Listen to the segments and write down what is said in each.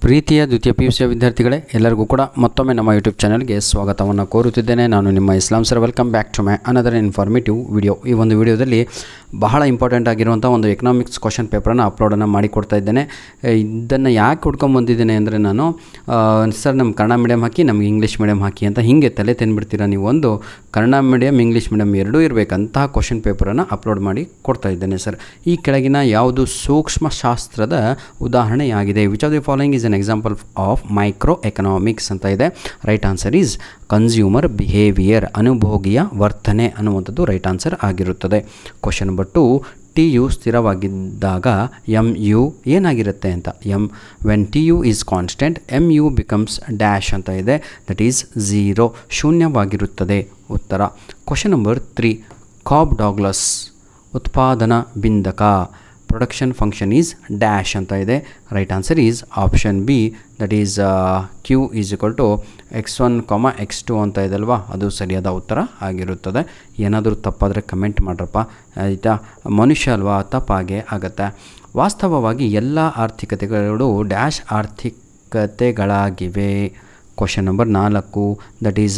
ಪ್ರೀತಿಯ ದ್ವಿತೀಯ PUC ವಿದ್ಯಾರ್ಥಿಗಳೇ, ಎಲ್ಲರಿಗೂ ಕೂಡ ಮತ್ತೊಮ್ಮೆ ನಮ್ಮ ಯೂಟ್ಯೂಬ್ ಚಾನಲ್ಗೆ ಸ್ವಾಗತವನ್ನು ಕೋರುತ್ತಿದ್ದೇನೆ. ನಾನು ನಿಮ್ಮ Islam sir. Welcome back to my another informative video. ಈ ಒಂದು ವಿಡಿಯೋದಲ್ಲಿ ಬಹಳ ಇಂಪಾರ್ಟೆಂಟ್ ಆಗಿರುವಂಥ ಒಂದು ಎಕನಾಮಿಕ್ಸ್ ಕ್ವಶನ್ ಪೇಪರನ್ನು ಅಪ್ಲೋಡನ್ನು ಮಾಡಿಕೊಡ್ತಾ ಇದ್ದೇನೆ. ಇದನ್ನು ಯಾಕೆ ಹುಡ್ಕೊಂಬಂದಿದ್ದೇನೆ ಅಂದರೆ ನಾನು ಸರ್ ನಮ್ಮ ಕನ್ನಡ ಮೀಡಿಯಮ್ ಹಾಕಿ ನಮ್ಗೆ ಇಂಗ್ಲೀಷ್ ಮೀಡಿಯಮ್ ಹಾಕಿ ಅಂತ ಹೀಗೆ ತಲೆ ತಿನ್ಬಿಡ್ತೀರಾ ನೀವು. ಒಂದು ಕನ್ನಡ ಮೀಡಿಯಮ್ ಇಂಗ್ಲೀಷ್ ಮೀಡಿಯಮ್ ಎರಡೂ ಇರಬೇಕಂತಹ ಕ್ವಶನ್ ಪೇಪರನ್ನು ಅಪ್ಲೋಡ್ ಮಾಡಿ ಕೊಡ್ತಾ ಇದ್ದೇನೆ ಸರ್. ಈ ಕೆಳಗಿನ ಯಾವುದು ಸೂಕ್ಷ್ಮಶಾಸ್ತ್ರದ ಉದಾಹರಣೆಯಾಗಿದೆ? Which of the following is example of micro economics ಅಂತ ಇದೆ. Right answer is consumer behaviour, ಅನುಭೋಗಿಯ ವರ್ತನೆ ಅನ್ನುವಂಥದ್ದು ರೈಟ್ ಆನ್ಸರ್ ಆಗಿರುತ್ತದೆ. ಕ್ವಶನ್ ನಂಬರ್ 2, ಟಿ ಯು ಸ್ಥಿರವಾಗಿದ್ದಾಗ ಎಮ್ ಯು ಏನಾಗಿರುತ್ತೆ ಅಂತ. When T U is constant M U becomes dash ಅಂತ ಇದೆ. ದಟ್ ಈಸ್ 0, ಶೂನ್ಯವಾಗಿರುತ್ತದೆ ಉತ್ತರ. ಕ್ವಶನ್ ನಂಬರ್ 3, ಕಾಬ್ ಡಾಗ್ಲಸ್ ಉತ್ಪಾದನಾ ಬಿಂದಕ ಪ್ರೊಡಕ್ಷನ್ ಫಂಕ್ಷನ್ ಈಸ್ ಡ್ಯಾಶ್ ಅಂತ ಇದೆ. Right answer is option B, that is Q is equal to x1, x2 ಅಂತ ಇದೆ ಅಲ್ವಾ, ಅದು ಸರಿಯಾದ ಉತ್ತರ ಆಗಿರುತ್ತದೆ. ಏನಾದರೂ ತಪ್ಪಾದರೆ ಕಮೆಂಟ್ ಮಾಡ್ರಪ್ಪ, ಆಯಿತಾ? ಮನುಷ್ಯ ಅಲ್ವಾ, ತಪ್ಪಾಗೆ ಆಗುತ್ತೆ. ವಾಸ್ತವವಾಗಿ ಎಲ್ಲ ಆರ್ಥಿಕತೆಗಳು ಡ್ಯಾಶ್ ಆರ್ಥಿಕತೆಗಳಾಗಿವೆ. ಕ್ವಶನ್ ನಂಬರ್ 4, ದಟ್ ಈಸ್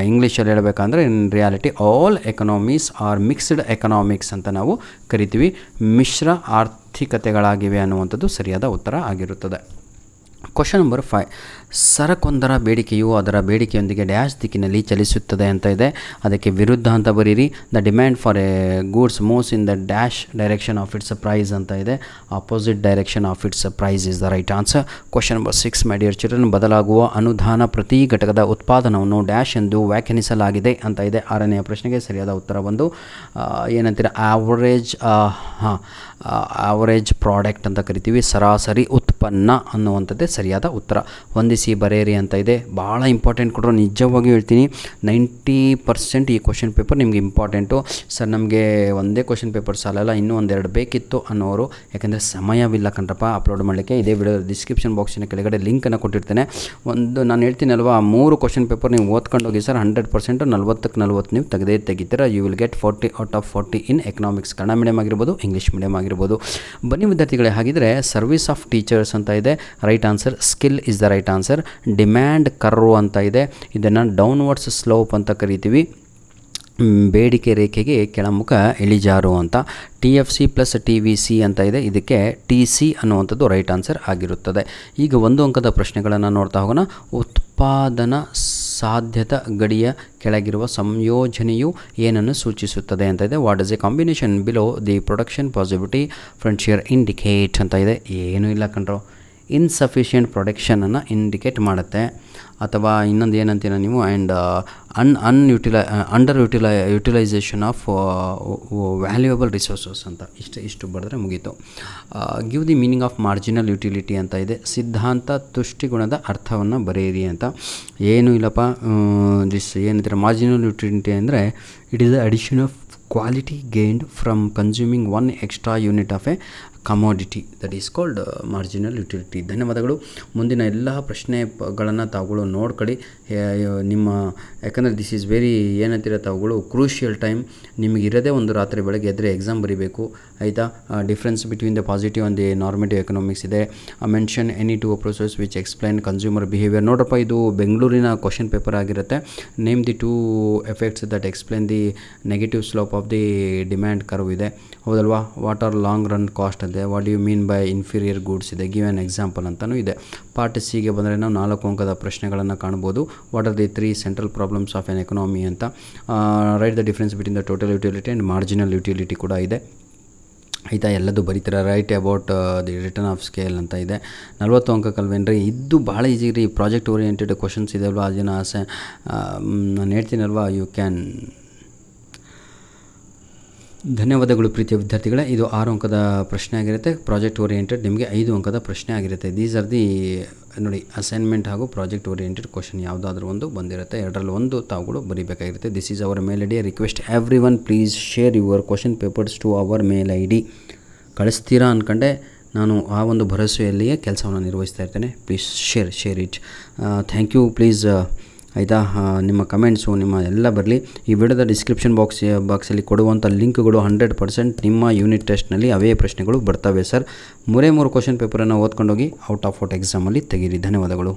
ಇಂಗ್ಲೀಷಲ್ಲಿ ಹೇಳಬೇಕಂದ್ರೆ in reality all economies are mixed economics ಅಂತ ನಾವು ಕರಿತೀವಿ. ಮಿಶ್ರ ಆರ್ಥಿಕತೆಗಳಾಗಿವೆ ಅನ್ನುವಂಥದ್ದು ಸರಿಯಾದ ಉತ್ತರ ಆಗಿರುತ್ತದೆ. ಕ್ವಶನ್ ನಂಬರ್ 5, ಸರಕೊಂದರ ಬೇಡಿಕೆಯು ಅದರ ಬೇಡಿಕೆಯೊಂದಿಗೆ ಡ್ಯಾಶ್ ದಿಕ್ಕಿನಲ್ಲಿ ಚಲಿಸುತ್ತದೆ ಅಂತ ಇದೆ. ಅದಕ್ಕೆ ವಿರುದ್ಧ ಅಂತ ಬರೀರಿ. The demand for a goods moves in the dash direction of its price ಅಂತ ಇದೆ. Opposite direction of its price is the right answer. Question number 6, my dear children, ಬದಲಾಗುವ ಅನುದಾನ ಪ್ರತಿ ಘಟಕದ ಉತ್ಪಾದನವನ್ನು ಡ್ಯಾಶ್ ಎಂದು ವ್ಯಾಖ್ಯಾನಿಸಲಾಗಿದೆ ಅಂತ ಇದೆ. 6ನೆಯ ಪ್ರಶ್ನೆಗೆ ಸರಿಯಾದ ಉತ್ತರ ಬಂದು ಏನಂತೀರ, ಆವರೇಜ್ ಪ್ರಾಡಕ್ಟ್ ಅಂತ ಕರಿತೀವಿ. ಸರಾಸರಿ ಉತ್ಪನ್ನ ಅನ್ನುವಂಥದ್ದೇ ಸರಿಯಾದ ಉತ್ತರ. ಹೊಂದಿಸಿ ಬರೆಯಿರಿ ಅಂತ ಇದೆ. ಭಾಳ ಇಂಪಾರ್ಟೆಂಟ್ ಕೊಟ್ಟರು, ನಿಜವಾಗಿ ಹೇಳ್ತೀನಿ. 90% ಈ ಕ್ವಶನ್ ಪೇಪರ್ ನಿಮಗೆ ಇಂಪಾರ್ಟೆಂಟು. ಸರ್ ನಮಗೆ ಒಂದೇ ಕ್ವಶನ್ ಪೇಪರ್ ಸಾಲಲ್ಲ, ಇನ್ನೂ ಒಂದೆರಡು ಬೇಕಿತ್ತು ಅನ್ನೋರು, ಯಾಕೆಂದರೆ ಸಮಯವಿಲ್ಲ ಕಣ್ರಪ್ಪ ಅಪ್ಲೋಡ್ ಮಾಡಲಿಕ್ಕೆ. ಇದೇ ವಿಡಿಯೋ ಡಿಸ್ಕ್ರಿಪ್ಷನ್ ಬಾಕ್ಸಿನ ಕೆಳಗಡೆ ಲಿಂಕನ್ನು ಕೊಟ್ಟಿರ್ತೇನೆ. ನಾನು ಹೇಳ್ತೀನಲ್ವಾ, 3 ಕ್ವಶನ್ ಪೇಪರ್ ನೀವು ಓದ್ಕೊಂಡು ಹೋಗಿ ಸರ್, 100% 40ಕ್ಕೆ 40 ನೀವು ತೆಗಿತೀರಾ. You will get 40 out of 40 in economics. Kannada medium ಆಗಿರ್ಬೋದು, ಇಂಗ್ಲೀಷ್ ಮೀಡಿಯಮ್ ಆಗಿರ್ಬೋದು. ಬನ್ನಿ ವಿದ್ಯಾರ್ಥಿಗಳೇ, ಹಾಗಿದ್ರೆ ಸರ್ವಿಸ್ ಆಫ್ ಟೀಚರ್ಸ್ ಅಂತ ಇದೆ. Right answer skill is the right answer. Demand curve ಅಂತ ಇದೆ. ಇದನ್ನು ಡೌನ್ವರ್ಡ್ಸ್ ಸ್ಲೋಪ್ ಅಂತ ಕರಿತೀವಿ. ಬೇಡಿಕೆ ರೇಖೆಗೆ ಕೆಳಮುಖ ಇಳಿಜಾರು ಅಂತ. TFC ಪ್ಲಸ್ TVC ಅಂತ ಇದೆ. ಇದಕ್ಕೆ TC ಅನ್ನುವಂಥದ್ದು ರೈಟ್ ಆನ್ಸರ್ ಆಗಿರುತ್ತದೆ. ಈಗ 1 ಅಂಕದ ಪ್ರಶ್ನೆಗಳನ್ನು ನೋಡ್ತಾ ಹೋಗೋಣ. ಉತ್ಪಾದನಾ ಸಾಧ್ಯತಾ ಗಡಿಯ ಕೆಳಗಿರುವ ಸಂಯೋಜನೆಯು ಏನನ್ನು ಸೂಚಿಸುತ್ತದೆ ಅಂತ ಇದೆ. What is A combination below the production possibility frontier indicate ಅಂತ ಇದೆ. ಏನೂ ಇಲ್ಲ ಕಣ್ರೋ, ಇನ್ಸಫಿಷಿಯೆಂಟ್ ಪ್ರೊಡಕ್ಷನನ್ನು ಇಂಡಿಕೇಟ್ ಮಾಡುತ್ತೆ. ಅಥವಾ ಇನ್ನೊಂದು ಏನಂತೀರ ನೀವು, and under utilisation of valuable resources ಅಂತ ಇಷ್ಟು ಬರೆದ್ರೆ ಮುಗೀತು. Give the meaning of marginal utility ಅಂತ ಇದೆ. ಸಿದ್ಧಾಂತ ತುಷ್ಟಿಗುಣದ ಅರ್ಥವನ್ನು ಬರೆಯಿರಿ ಅಂತ. ಏನೂ ಇಲ್ಲಪ್ಪ, ಏನಂತೀರ, ಮಾರ್ಜಿನಲ್ ಯುಟಿಲಿಟಿ ಅಂದರೆ it is the addition of quality gained from consuming 1 extra unit of A commodity, that is called marginal utility. ಧನ್ಯವಾದಗಳು. ಮುಂದಿನ ಎಲ್ಲ ಪ್ರಶ್ನೆಗಳನ್ನು ತಾವುಗಳು ನೋಡ್ಕೊಳ್ಳಿ ನಿಮ್ಮ, ಯಾಕಂದರೆ ದಿಸ್ ಈಸ್ ವೆರಿ ಏನಂತೀರ ತಾವುಗಳು ಕ್ರೂಷಿಯಲ್ ಟೈಮ್. ನಿಮಗಿರೋದೇ ಒಂದು ರಾತ್ರಿ ಬೆಳಗ್ಗೆ ಎದ್ದರೆ ಎಕ್ಸಾಮ್ ಬರೀಬೇಕು, ಆಯಿತಾ? Difference between the positive and the normative economics ಇದೆ. Mention any 2 process which explain consumer behaviour. ನೋಡ್ರಪ್ಪ, ಇದು ಬೆಂಗಳೂರಿನ ಕ್ವಶನ್ ಪೇಪರ್ ಆಗಿರುತ್ತೆ. Name the 2 effects that explain the negative slope of the demand curve ಇದೆ, ಹೌದಲ್ವಾ? What are long run cost ಇದೆ. What do you mean by inferior goods ಇದೆ. Give an example ಅಂತಲೂ ಇದೆ. ಪಾರ್ಟ್ ಸಿಗೆ ಬಂದರೆ ನಾವು 4 ಅಂಕದ ಪ್ರಶ್ನೆಗಳನ್ನು ಕಾಣ್ಬೋದು. What are the 3 central problems of an economy ಅಂತ. Write the difference between the total utility and marginal utility ಕೂಡ ಇದೆ, ಆಯಿತಾ? ಎಲ್ಲದು ಬರೀತೀರ. Write about the return of scale ಅಂತ ಇದೆ. 40 ಅಂಕಕ್ಕಲ್ವೇನ್ರಿ? ಇದು ಭಾಳ ಈಸಿ ರೀ. ಪ್ರಾಜೆಕ್ಟ್ ಓರಿಯೆಂಟೆಡ್ ಕ್ವಶನ್ಸ್ ಇದೆಯಲ್ವ, ಅದನ್ನು ನಾನು ಹೇಳ್ತೀನಲ್ವ, ಯು ಕ್ಯಾನ್. ಧನ್ಯವಾದಗಳು ಪ್ರೀತಿಯ ವಿದ್ಯಾರ್ಥಿಗಳೇ. ಇದು 6 ಅಂಕದ ಪ್ರಶ್ನೆ ಆಗಿರುತ್ತೆ. ಪ್ರಾಜೆಕ್ಟ್ ಓರಿಯೆಂಟೆಡ್ ನಿಮಗೆ 5 ಅಂಕದ ಪ್ರಶ್ನೆ ಆಗಿರುತ್ತೆ. ದೀಸ್ ಆರ್ ದಿ ನೋಡಿ, ಅಸೈನ್ಮೆಂಟ್ ಹಾಗೂ ಪ್ರಾಜೆಕ್ಟ್ ಓರಿಯೆಂಟೆಡ್ ಕ್ವಶನ್ ಯಾವುದಾದ್ರೂ ಒಂದು ಬಂದಿರುತ್ತೆ. 2ರಲ್ಲಿ 1 ತಾವುಗಳು ಬರೀಬೇಕಾಗಿರುತ್ತೆ. This is our mail ID. Request everyone, please share your question papers to our mail ID. ಕಳಿಸ್ತೀರಾ ಅಂದ್ಕೊಂಡೆ ನಾನು ಆ ಒಂದು ಭರವಸೆಯಲ್ಲಿಯೇ ಕೆಲಸವನ್ನು ನಿರ್ವಹಿಸ್ತಾ ಇರ್ತೇನೆ. Please share it. Thank you. Please ಆಯಿತಾ. ನಿಮ್ಮ ಕಮೆಂಟ್ಸು ನಿಮ್ಮ ಎಲ್ಲ ಬರಲಿ. ಈ ವಿಡಿಯೋದ ಡಿಸ್ಕ್ರಿಪ್ಷನ್ ಬಾಕ್ಸಲ್ಲಿ ಕೊಡುವಂಥ ಲಿಂಕ್ಗಳು 100% ನಿಮ್ಮ ಯೂನಿಟ್ ಟೆಸ್ಟ್ನಲ್ಲಿ ಅವೇ ಪ್ರಶ್ನೆಗಳು ಬರ್ತವೆ ಸರ್. 3 ಕ್ವಶನ್ ಪೇಪರನ್ನು ಓದ್ಕೊಂಡೋಗಿ ಔಟ್ ಆಫ್ ಎಕ್ಸಾಮಲ್ಲಿ ತೆಗೀರಿ. ಧನ್ಯವಾದಗಳು.